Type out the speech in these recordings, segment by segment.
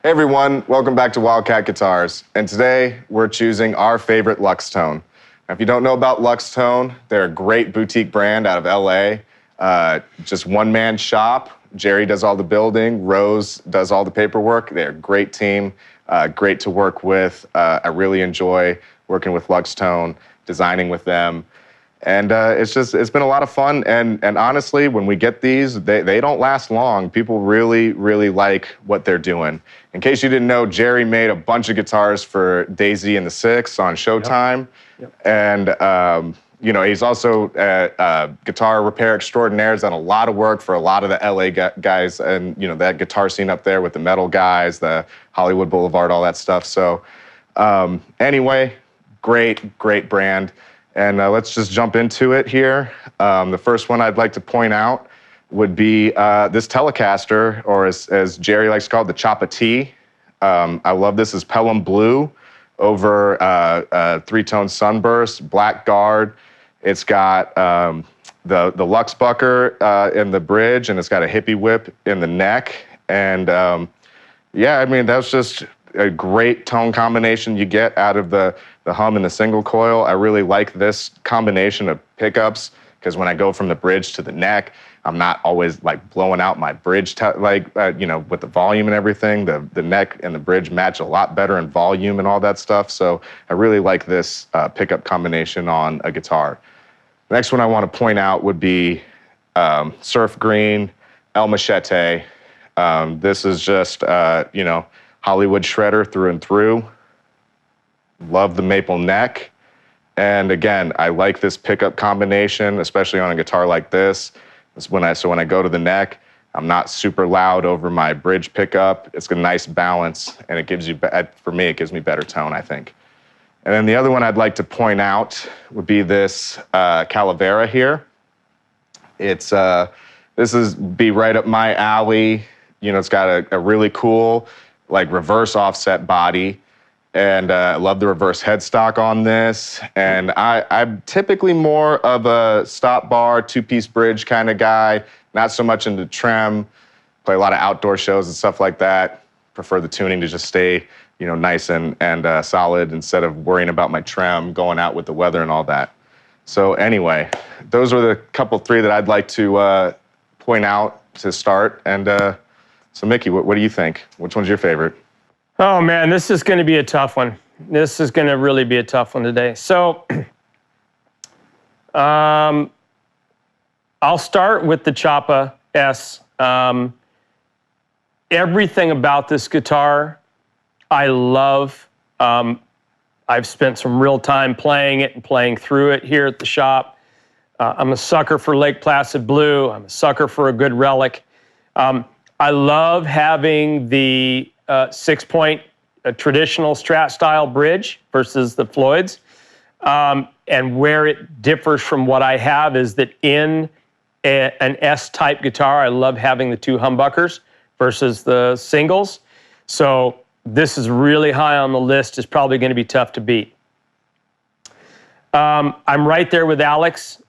Hey everyone, welcome back to Wildcat Guitars. And today we're choosing our favorite Luxxtone. Now, if you don't know about Luxxtone, they're a great boutique brand out of LA. Just one-man shop. Jerry does all the building, Rose does all the paperwork. They're a great team, great to work with. I really enjoy working with Luxxtone, designing with them. And it's been a lot of fun. And honestly, when we get these, they don't last long. People really, really like what they're doing. In case you didn't know, Jerry made a bunch of guitars for Daisy and the Six on Showtime. Yep. And, he's also a guitar repair extraordinaire. He's done a lot of work for a lot of the LA guys and, that guitar scene up there with the metal guys, the Hollywood Boulevard, all that stuff. So anyway, great brand. And let's just jump into it here. The first one I'd like to point out would be this Telecaster, or as Jerry likes to call it, the Choppa T. I love this. It's Pelham Blue over three-tone sunburst, black guard. It's got the Luxxbucker in the bridge, and it's got a hippie whip in the neck. And that's just a great tone combination you get out of the hum and the single coil. I really like this combination of pickups because when I go from the bridge to the neck, I'm not always like blowing out my bridge, with the volume and everything. The neck and the bridge match a lot better in volume and all that stuff. So I really like this pickup combination on a guitar. The next one I want to point out would be Surf Green El Machete. This is just, Hollywood shredder through and through. Love the maple neck. And again, I like this pickup combination, especially on a guitar like this. When I go to the neck, I'm not super loud over my bridge pickup. It's a nice balance, and it gives me better tone, I think. And then the other one I'd like to point out would be this Calavera here. This is right up my alley. It's got a really cool, reverse offset body. And I love the reverse headstock on this. And I'm typically more of a stop bar, two-piece bridge kind of guy, not so much into trem. Play a lot of outdoor shows and stuff like that. Prefer the tuning to just stay, nice and solid instead of worrying about my trem, going out with the weather and all that. So anyway, those are the three that I'd like to point out to start. And so Mikki, what do you think? Which one's your favorite? Oh man, this is going to be a tough one. This is going to really be a tough one today. So I'll start with the Choppa S. Everything about this guitar I love. I've spent some real time playing it and playing through it here at the shop. I'm a sucker for Lake Placid Blue. I'm a sucker for a good relic. I love having the 6-point traditional Strat style bridge versus the Floyd's. And where it differs from what I have is that in an S-type guitar, I love having the two humbuckers versus the singles. So this is really high on the list. It's probably going to be tough to beat. I'm right there with Alex.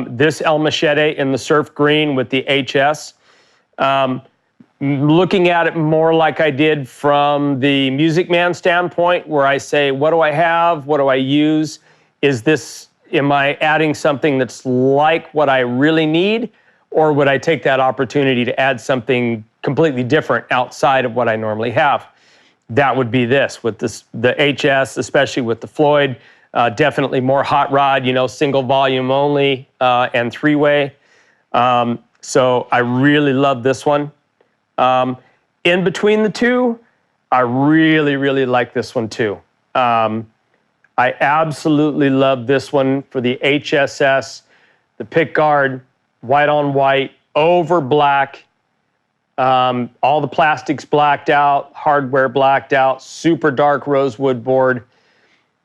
This El Machete in the surf green with the HS. Looking at it more like I did from the Music Man standpoint, where I say, what do I have? What do I use? Am I adding something that's like what I really need? Or would I take that opportunity to add something completely different outside of what I normally have? That would be this, with the HS, especially with the Floyd, definitely more hot rod, single volume only, and three-way. So I really love this one. In between the two, I really, really like this one too. I absolutely love this one for the HSS, the pick guard, white on white, over black, all the plastics blacked out, hardware blacked out, super dark rosewood board.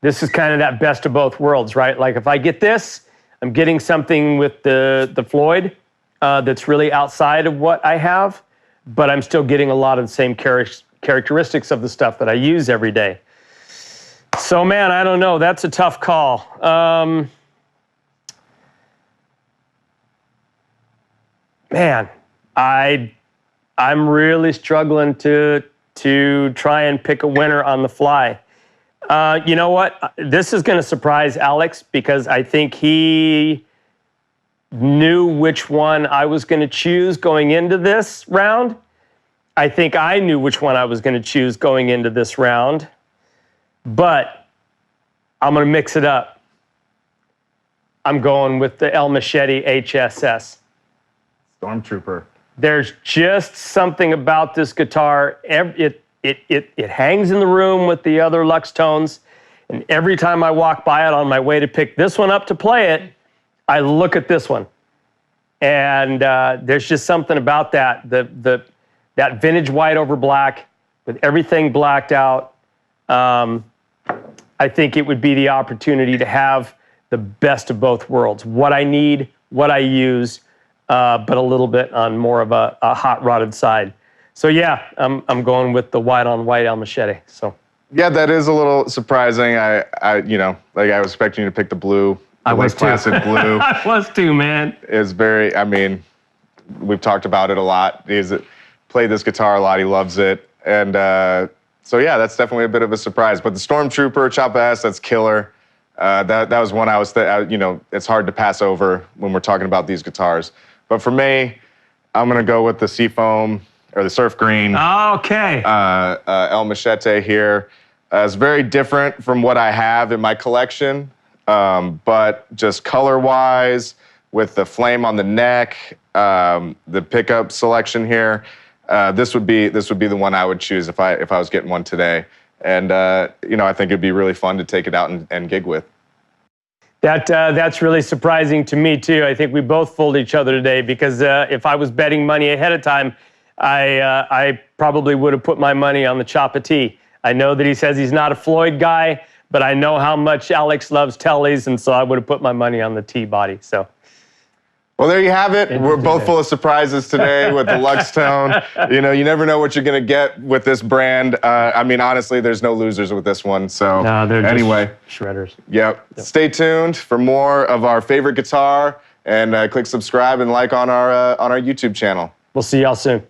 This is kind of that best of both worlds, right? Like if I get this, I'm getting something with the Floyd that's really outside of what I have, but I'm still getting a lot of the same characteristics of the stuff that I use every day. So man, I don't know, that's a tough call. Man, I'm really struggling to to try and pick a winner on the fly. You know what? This is going to surprise Alex because I think he knew which one I was going to choose going into this round. I think I knew which one I was going to choose going into this round. But I'm going to mix it up. I'm going with the El Machete HSS. Stormtrooper. There's just something about this guitar. It hangs in the room with the other Luxxtones, and every time I walk by it on my way to pick this one up to play it, I look at this one, and there's just something about that that vintage white over black with everything blacked out. I think it would be the opportunity to have the best of both worlds. What I need, what I use, but a little bit on more of a hot rodded side. So yeah, I'm going with the white on white El Machete. So yeah, that is a little surprising. I was expecting you to pick the blue. I was too. Classic blue. I was too, man. Is very. I mean, we've talked about it a lot. He's played this guitar a lot. He loves it, and so yeah, that's definitely a bit of a surprise. But the Stormtrooper Chop S, that's killer. That was one I was. It's hard to pass over when we're talking about these guitars. But for me, I'm gonna go with the Seafoam or the Surf Green. Okay. El Machete here. It's very different from what I have in my collection, but just color-wise, with the flame on the neck, the pickup selection here, this would be the one I would choose if I was getting one today. And I think it'd be really fun to take it out and gig with. That's really surprising to me too. I think we both fooled each other today because if I was betting money ahead of time, I probably would have put my money on the Choppa T. I know that he says he's not a Floyd guy, but I know how much Alex loves Tellys, and so I would have put my money on the T body. So. Well, there you have it. We're both full of surprises today with the Luxxtone. You never know what you're going to get with this brand. Honestly, there's no losers with this one. So no, they're anyway, just shredders. Yep. Stay tuned for more of our favorite guitar, and click subscribe and like on our YouTube channel. We'll see y'all soon.